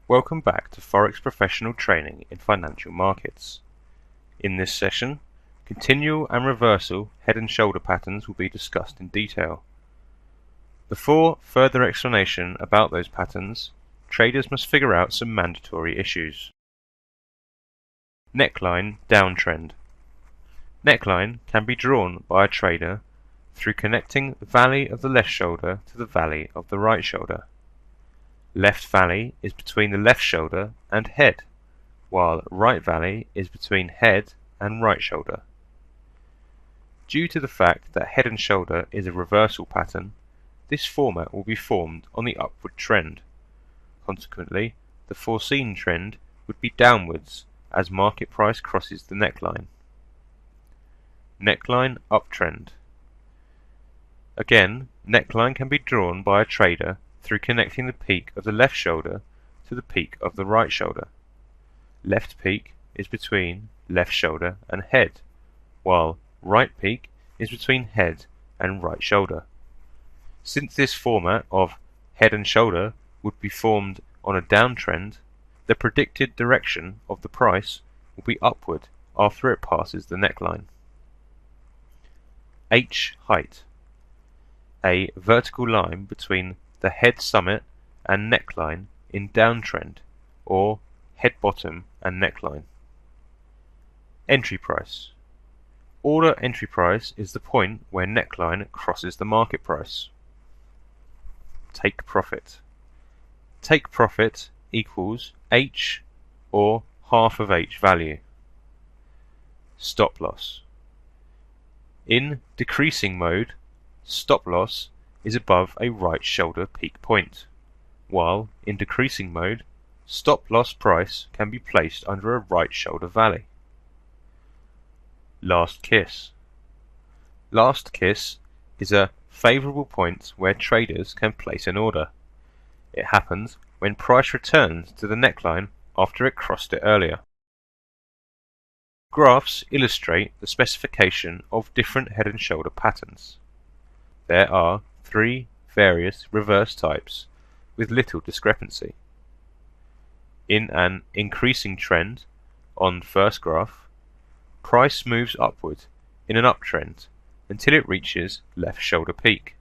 Welcome back to Forex Professional Training in Financial Markets. In this session, continual and reversal head and shoulder patterns will be discussed in detail. Before further explanation about those patterns, traders must figure out some mandatory issues. Neckline downtrend. Neckline can be drawn by a trader through connecting the valley of the left shoulder to the valley of the right shoulder. Left valley is between the left shoulder and head, while right valley is between head and right shoulder. Due to the fact that head and shoulder is a reversal pattern, this format will be formed on the upward trend. Consequently, the foreseen trend would be downwards as market price crosses the neckline. Neckline uptrend. Again, neckline can be drawn by a trader through connecting the peak of the left shoulder to the peak of the right shoulder. Left peak is between left shoulder and head, while right peak is between head and right shoulder. Since this format of head and shoulder would be formed on a downtrend, the predicted direction of the price will be upward after it passes the neckline. H height. A vertical line between the head summit and neckline in downtrend, or head bottom and neckline. Entry price. Order entry price is the point where neckline crosses the market price. Take profit. Take profit equals H or half of H value. Stop loss. In decreasing mode, stop loss is above a right shoulder peak point, while in decreasing mode, stop loss price can be placed under a right shoulder valley. Last kiss. Last kiss is a favorable point where traders can place an order. It happens when price returns to the neckline after it crossed it earlier. Graphs illustrate the specification of different head and shoulder patterns. There are 3 various reverse types with little discrepancy. In an increasing trend, on first graph, price moves upward in an uptrend until it reaches left shoulder peak.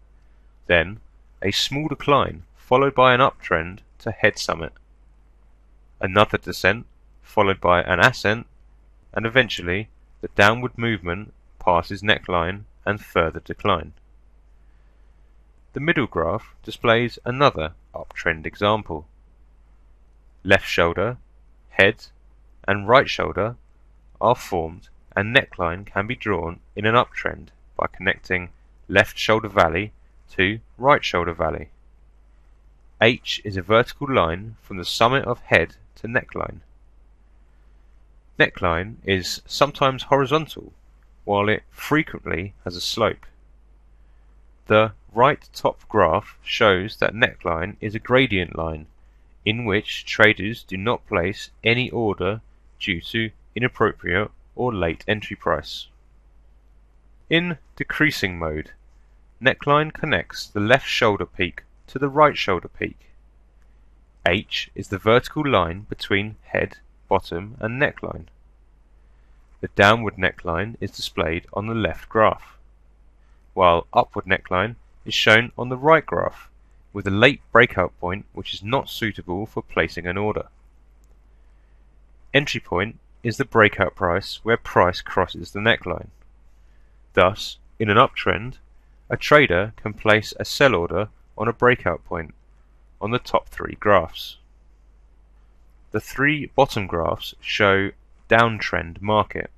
Then a small decline followed by an uptrend to head summit. Another descent followed by an ascent, and eventually the downward movement passes neckline and further decline. The middle graph displays another uptrend example. Left shoulder, head, and right shoulder are formed, and neckline can be drawn in an uptrend by connecting left shoulder valley to right shoulder valley. H is a vertical line from the summit of head to neckline. Neckline is sometimes horizontal, while it frequently has a slope. The right top graph shows that neckline is a gradient line in which traders do not place any order due to inappropriate or late entry price. In decreasing mode, neckline connects the left shoulder peak to the right shoulder peak. H is the vertical line between head, bottom and neckline. The downward neckline is displayed on the left graph, while upward neckline is shown on the right graph, with a late breakout point which is not suitable for placing an order. Entry point is the breakout price where price crosses the neckline. Thus, in an uptrend, a trader can place a sell order on a breakout point on the top 3 graphs. The 3 bottom graphs show downtrend market,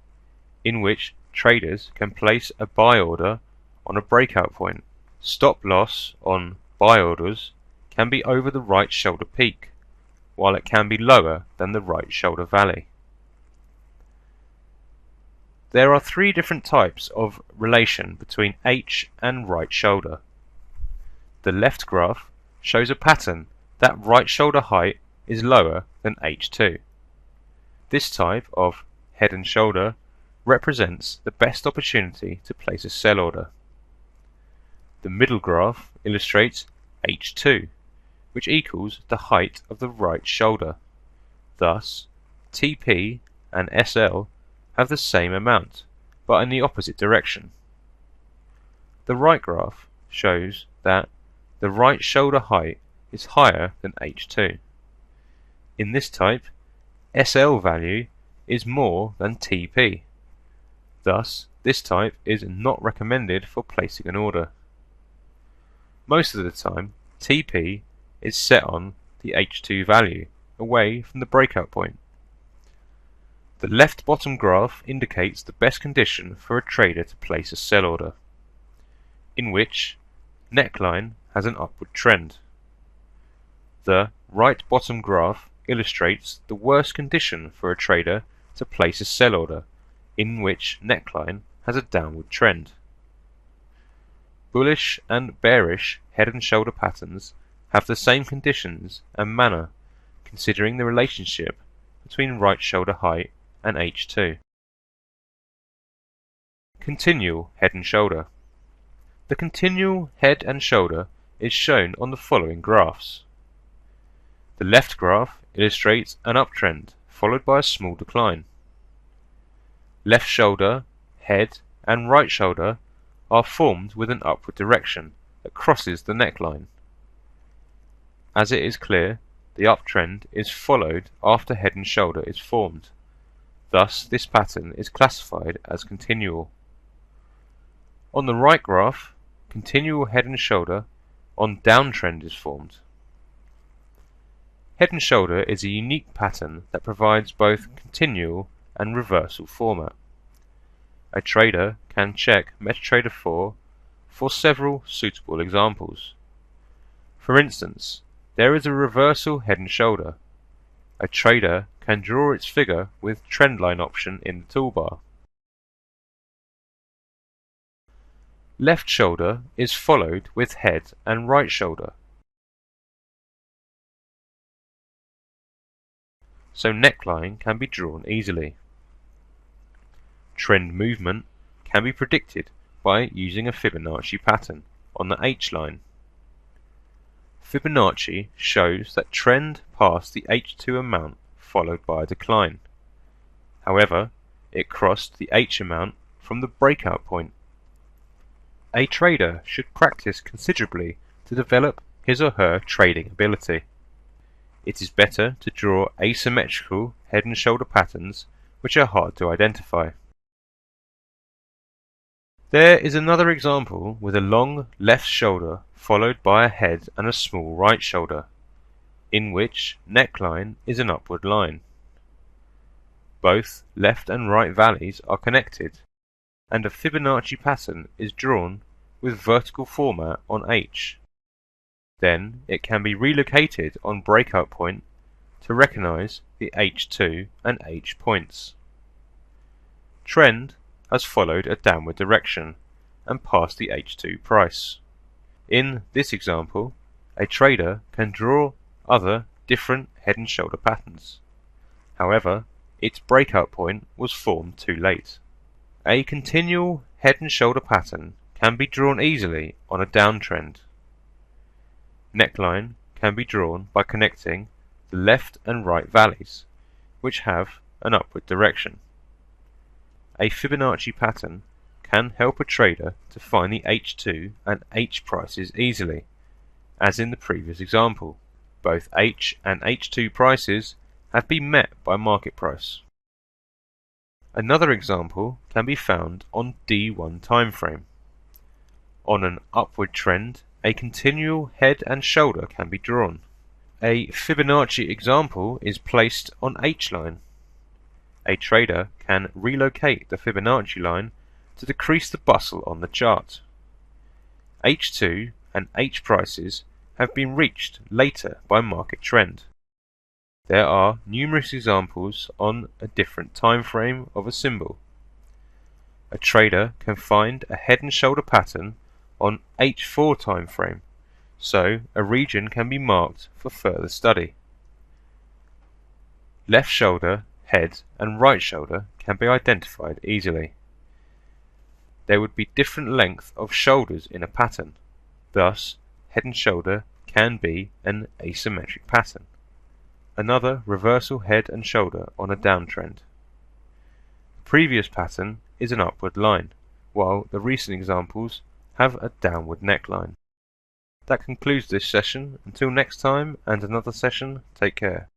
in which traders can place a buy order on a breakout point. Stop loss on buy orders can be over the right shoulder peak, while it can be lower than the right shoulder valley. There are 3 different types of relation between H and right shoulder. The left graph shows a pattern that right shoulder height is lower than H2. This type of head and shoulder represents the best opportunity to place a sell order. The middle graph illustrates H2, which equals the height of the right shoulder. Thus, TP and SL have the same amount, but in the opposite direction. The right graph shows that the right shoulder height is higher than H2. In this type, SL value is more than TP. Thus, this type is not recommended for placing an order. Most of the time, TP is set on the H2 value, away from the breakout point. The left bottom graph indicates the best condition for a trader to place a sell order, in which neckline has an upward trend. The right bottom graph illustrates the worst condition for a trader to place a sell order, in which neckline has a downward trend. Bullish and bearish head and shoulder patterns have the same conditions and manner, considering the relationship between right shoulder height and H2. Continual head and shoulder. The continual head and shoulder is shown on the following graphs. The left graph illustrates an uptrend followed by a small decline. Left shoulder, head and right shoulder are formed with an upward direction that crosses the neckline. As it is clear, the uptrend is followed after head and shoulder is formed. Thus, this pattern is classified as continual. On the right graph, continual head and shoulder on downtrend is formed. Head and shoulder is a unique pattern that provides both continual and reversal format. A trader can check MetaTrader 4 for several suitable examples. For instance, there is a reversal head and shoulder. A trader can draw its figure with trendline option in the toolbar. Left shoulder is followed with head and right shoulder, so neckline can be drawn easily. Trend movement can be predicted by using a Fibonacci pattern on the H-line. Fibonacci shows that trend passed the H2 amount followed by a decline. However, it crossed the H amount from the breakout point. A trader should practice considerably to develop his or her trading ability. It is better to draw asymmetrical head and shoulder patterns which are hard to identify. There is another example with a long left shoulder followed by a head and a small right shoulder, in which neckline is an upward line. Both left and right valleys are connected, and a Fibonacci pattern is drawn with vertical format on H. Then it can be relocated on breakout point to recognize the H2 and H points. Trend has followed a downward direction and passed the H2 price. In this example, a trader can draw other different head and shoulder patterns. However, its breakout point was formed too late. A continual head and shoulder pattern can be drawn easily on a downtrend. Neckline can be drawn by connecting the left and right valleys, which have an upward direction. A Fibonacci pattern can help a trader to find the H2 and H prices easily, as in the previous example. Both H and H2 prices have been met by market price. Another example can be found on D1 timeframe. On an upward trend, a continual head and shoulder can be drawn. A Fibonacci example is placed on H-line. A trader can relocate the Fibonacci line to decrease the bustle on the chart. H2 and H prices have been reached later by market trend. There are numerous examples on a different time frame of a symbol. A trader can find a head and shoulder pattern on H4 time frame, so a region can be marked for further study. Left shoulder, head and right shoulder can be identified easily. There would be different length of shoulders in a pattern. Thus, head and shoulder can be an asymmetric pattern, another reversal head and shoulder on a downtrend. The previous pattern is an upward line, while the recent examples have a downward neckline. That concludes this session. Until next time and another session, take care.